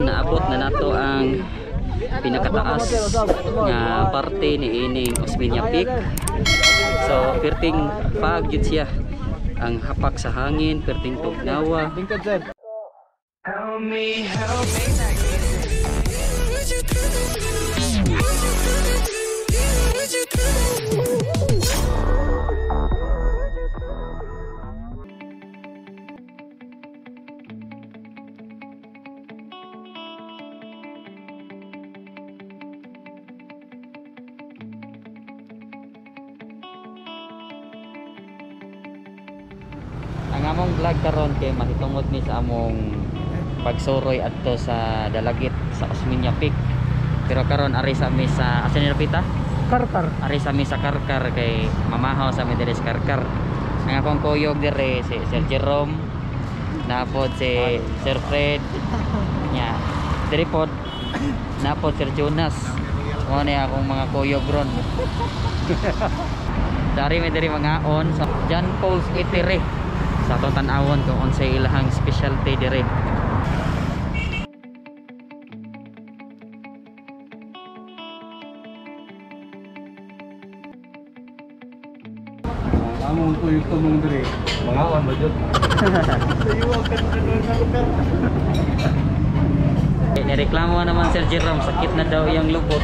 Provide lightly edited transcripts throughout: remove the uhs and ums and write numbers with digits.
Naabot na nato ang pinakataas nga parte ni ining Osmeña Peak. So perting pagyud siya ang hapak sa hangin, perting tugnawa. Help me, help me. Ang among vlog karon kay mahitungod ni sa among pagsuroy adto sa Dalagit sa Osmeña Peak. Pero karon ari sa mi sa asa ni Rapita? Karkar. Ari sa mi sa Karkar kay mamahaw sa mi diri sa Karkar. Ang akong kuyog diri si Sir Jerome, napod si Sir Fred. Nya, diri pod napod Sir Jonas. Mo ni akong mga kuyog ron. Dari mi diri mga on sa John Paul's Eatery. Sa atong tan-awon kung unsay ilahang specialty dire. Among tuyok to mong dire. Mga awan ba jud? Sayuwag kan na lugar. Nireklamo naman Sir Jerome, sakit na daw yung lubot.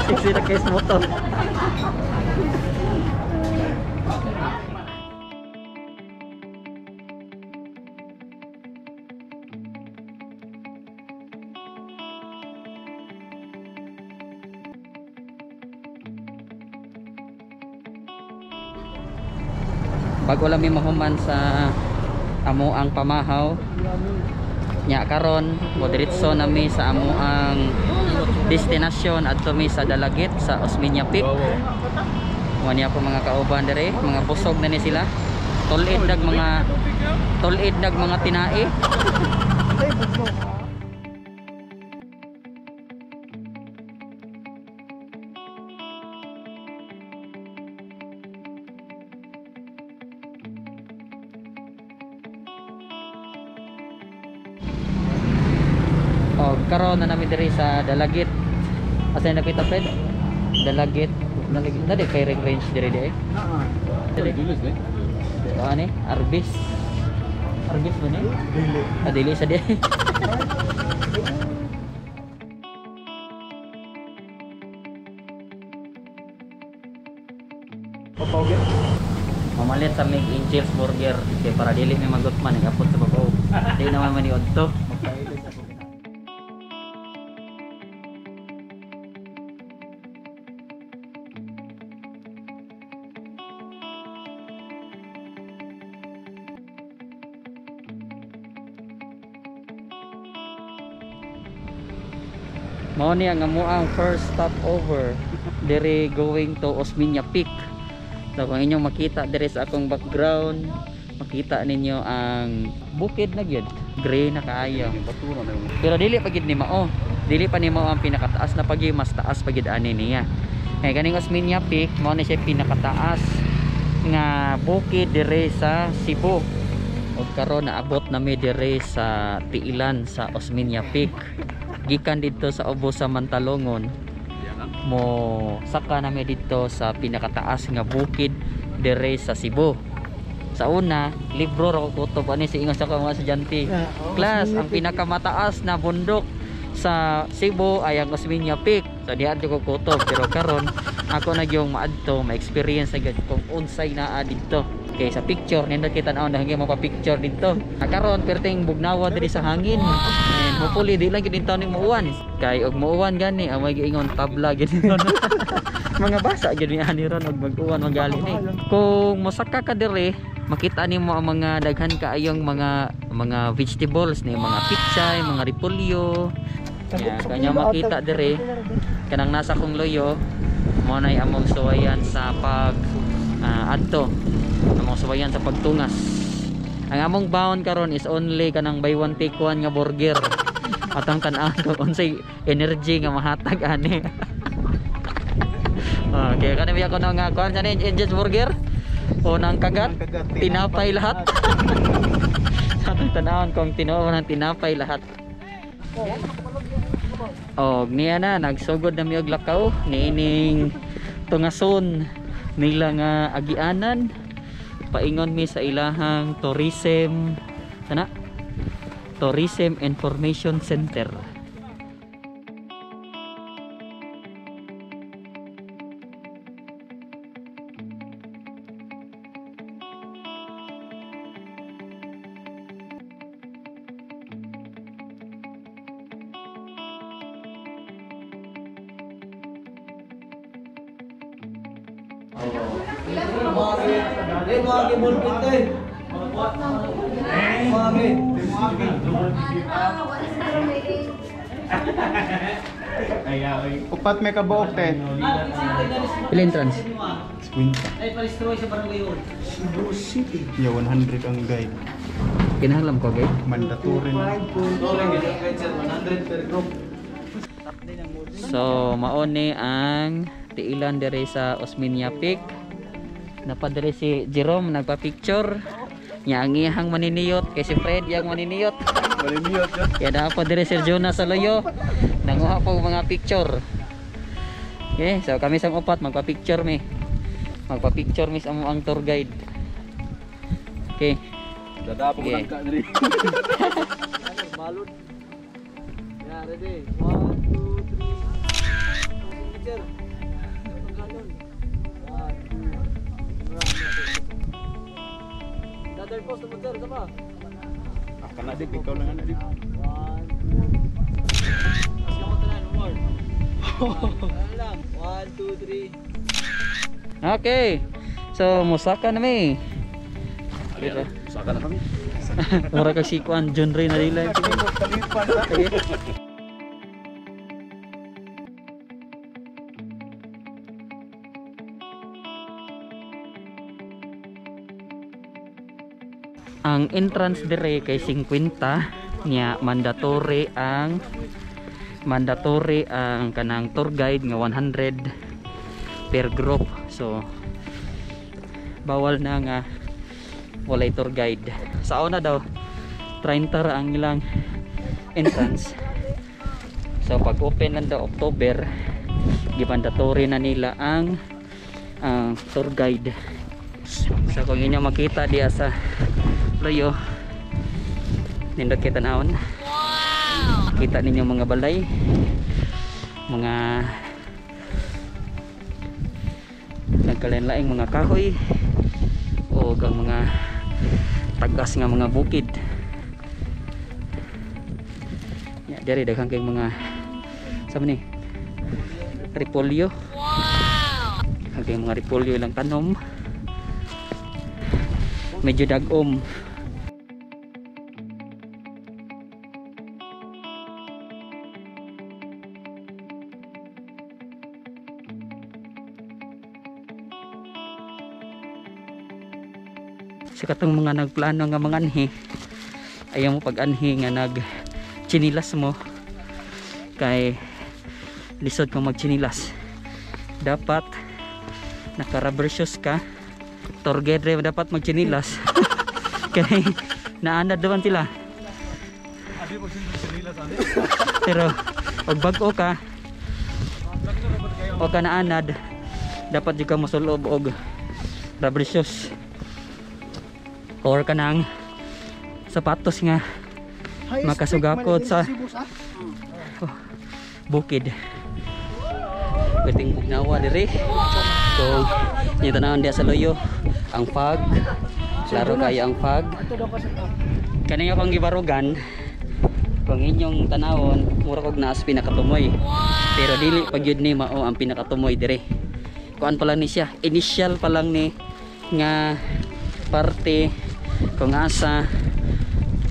Siksi na case motor. Bago lang mi mahuman sa amo ang pamahaw nya karon moderitso nami sa amo ang destinasyon adto mi sa Dalagit sa Osmeña Peak. Mo niya po mga kauban dire, mga busog na ni sila. Tulid nag mga tinae. Karon na namin diri sa Dalagit. Asa na kita Fred? Dalagit na di firing range diri di. Dili dulos ni. Ani? Arbis. Arbis ba ni? Dili. Dili sa di. Papawget. Mamalit sa Make Angels Burger kay para dili may magutman nagapot sa babaw. Di naman maniod to. Mao ni ang amuang first stopover diri going to Osmeña Peak. So kung inyong makita diri sa akong background, makita ninyo ang bukid na gyud, gray na kaayo. Pero dili pa gid ni mao. Dili pa ni mao ang pinakataas na pagi, mas taas pa gid ani niya. Kay kaning Osmeña Peak mao ni siya pinakataas nga bukid diri sa Cebu. Ug karon naabot nami diri sa tiilan sa Osmeña Peak. Gikan dito sa Obo sa Mantalongon mo saka nami dito sa pinakataas nga bukid dire sa Cebu. Sa una, libro ra ko kutob ani si ingos ako mga estudyante. Class, ang pinakamataas na bundok sa Cebu ay ang Osmeña Peak. So diha ko kutob, pero karon ako na gyung maadto, ma-experience agad kung unsay naa dito. Okay, sa picture nindot kita naon hanggang mapa-picture dito. Karon perting bugnawa diri sa hangin. And hopefully di lang gid taon ning muuwan. Kay og muuwan gani amay giingon tabla gid. Mga basa gid ni ani ron og mag-uwan magali ni. Kung mosaka ka diri, makita nimo ang mga daghan kaayong mga vegetables ni mga pichay, mga repolyo. Ya, kanya makita diri kanang nasa kong loyo mo nay among suwayan sa pag adto. Among suwayan sa pagtungas. Ang among baon karon is only kanang buy one take one nga burger. Atong tan-aw kung unsay energy nga mahatag ani. Okay, kana biya ko nga kuan sa ni Angels Burger. Unang kagat, tinapay lahat. Sa atong tan-awon kung tinuo ng tinapay lahat. Og niya na nagsugod na mi og lakaw niining tungason nila nga agianan. Paingon mi sa ilahang tourism Information Center. Upat may kabuok te. Pila entrance? Squinta. Yeah, 100 ang guide. Kinahanglan ko gay. Mandatory na. So maon ni ang tiilan dire sa Osmeña Peak. Napadire si Jerome nagpa-picture. Nya ang iyang maniniyot kay si Fred yang maniniyot. Maliniyot yun. Kaya napadire si Jonas sa loyo. Nanguha po mga picture. Okay, so kami sa upat magpa-picture mi. Magpa-picture mi sa ang tour guide. Okay. Dadapo Okay. ka diri. Balod. Yeah, ready. 1 2 3. Picture. Ganun. 1 2. Dadal post mo sir, sama. Kana di ikaw lang ana di. 1 2. As mo tanan more. Lang. 1 2 3. Okay. So musaka na mi. Saka na kami. Mura kag si Kuan John Ray na dila. Okay. Ang entrance dire kay 50 niya mandatory ang kanang tour guide nga 100 per group. So bawal na nga walay tour guide. Sa una daw 30 ra ang ilang entrance. So pag open lang daw October, gimandatory na nila ang tour guide. So kung inyo makita diya sa loyo, nindot kita naon. Wow! Kita ninyo mga balay, mga nagkalain-laing mga kahoy o gang mga tagas nga mga bukid. Ya, dari daghang kay mga sama ni repolyo. Wow! Daghang mga repolyo lang tanom. Medyo dagom. Sa katong mga nagplano nga mga anhi, ayaw mo pag anhi nga nag chinilas mo kay lisod kang mag chinilas. Dapat naka rubber shoes ka, tour guide dapat mag chinilas. Kay naanad naman sila. Pero pag bago ka o ka naanad, dapat juga mosulob og rubber shoes or kanang sapatos nga makasugakot sa bukid. Pwedeng bugnawa diri. So yung tanawon diya sa loyo ang fog, klaro kayo ang fog. Kani akong gibarugan kung inyong tanawon mura kog naas pinakatumoy, pero dili pag yun ni mao ang pinakatumoy diri. Kuan pa lang ni siya, initial pa lang ni nga parte kung asa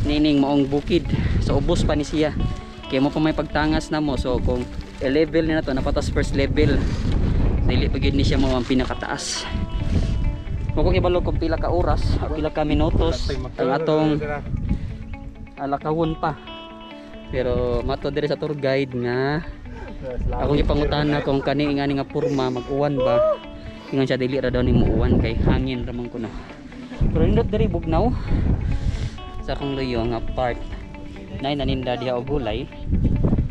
nining maong bukid. So ubos pa ni siya kaya mo pa may pagtangas na mo. So kung level na to napatas first level, dili pag ni siya mo ang pinakataas. Kung ibalo kung pila ka oras o pila ka minutos ang atong alakawon pa. Pero mato dire sa tour guide nga akong ipangutana kung kani nga porma mag-uwan ba, ingon siya dili ra daw ni mo uwan kay hangin ramang kuno. Pero indot diri bugnaw sa akong luyo nga part nay naninda diha og gulay.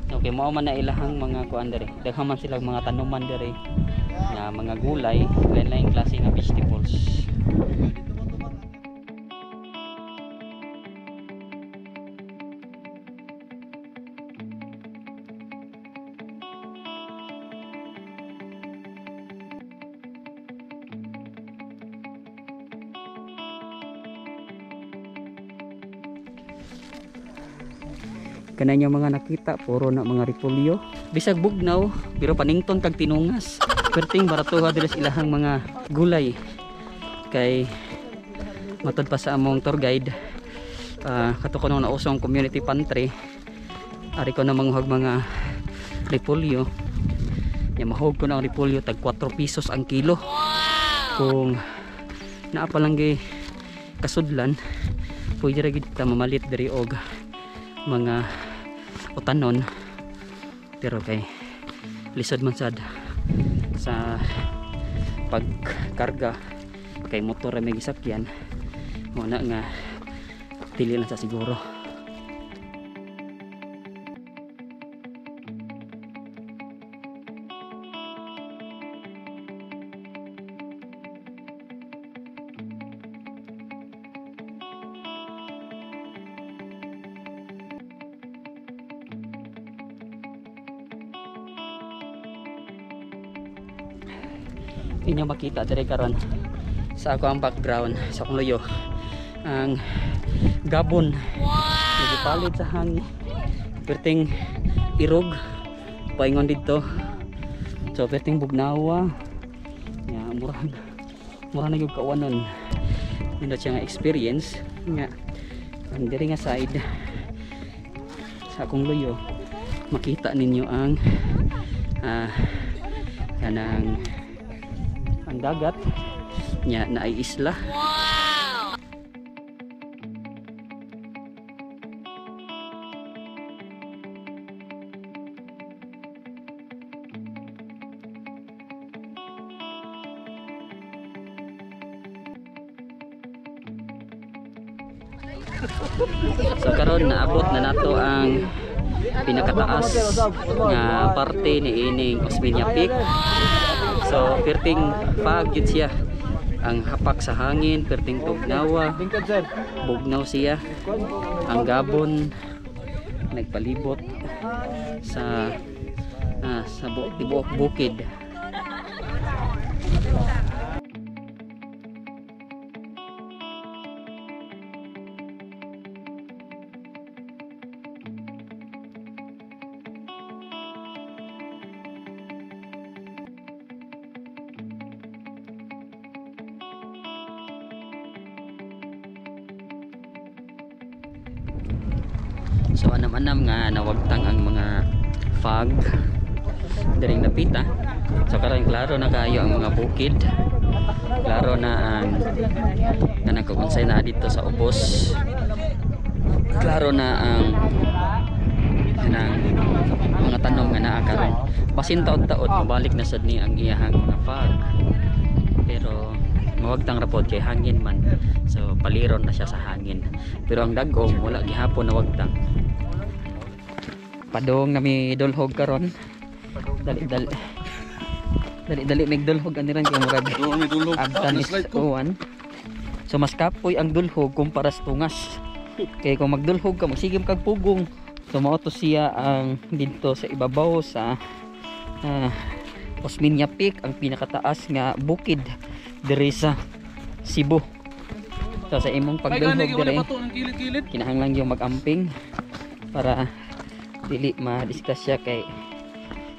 No, kay mao man na ilahang mga kuan dere. Daghan man sila mga tanuman dere nga mga gulay, lain-lain klase nga vegetables. Kanang mga nakita puro na mga repolyo, bisag bugnaw pero panington kag tinungas. Perting baratuha diri sa ilahang mga gulay. Kay matod pa sa among tour guide, kato ko nung nausong community pantry, ari ko na manguhag mga repolyo. Ya mahog ko na ang repolyo tag 4 pesos ang kilo. Kung naa pa lang gay kasudlan, pwede ra gid ta mamalit diri og mga utanon, pero kay lisod man sad sa pagkarga kay motor may gisakyan mo na nga dili lang sa siguro. Inyo makita dire karon sa ako ang background sa akong luyo ang gabon. Nagipalit sa hangin, perting irog paingon dito, so perting bugnawa ya, murag na gyud kawanon. Nindot siya nga experience nga ang dire nga side sa akong luyo makita ninyo ang kanang ang dagat nya na ay isla. Wow! So karon naabot na nato ang pinakataas nga parte ni ining Osmeña Peak. So perting pag yun siya ang hapak sa hangin, perting bugnawa, bugnaw siya ang gabon nagpalibot sa tibuok bukid. So anam-anam nga nawagtang ang mga fog diring napita. So karon klaro na kayo ang mga bukid. Klaro na ang kanang kunsay na dito sa ubos. Klaro na ang kanang mga tanom nga naa karon. Basin taod-taod mabalik na sad ni ang iyahang mga fog. Pero mawagtang rapod kay hangin man. So paliron na siya sa hangin. Pero ang dagom wala gihapon na wagtang. Padong na may dulhog karon. Dali may dulhog aniran kay murag. Abtan is uwan. So mas kapoy ang dulhog kumpara sa tungas. Kay kung magdulhog ka magsigim kag pugong. So mao to siya ang dito sa ibabaw sa Osmeña Peak, ang pinakataas nga bukid diri sa Cebu. So sa imong pagdulhog dire kinahanglan yung mag-amping para dili ma-disgrasya kay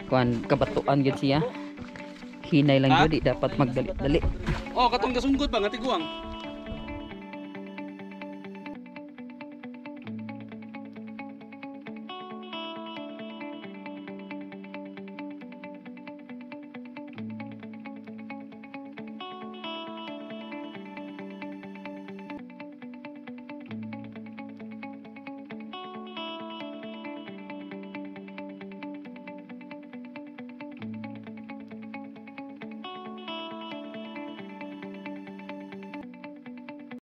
kuan kabatuan gyud siya. Hinay lang gyud, dapat magdali-dali. Oh, katong gasunggot ba nga tiguang?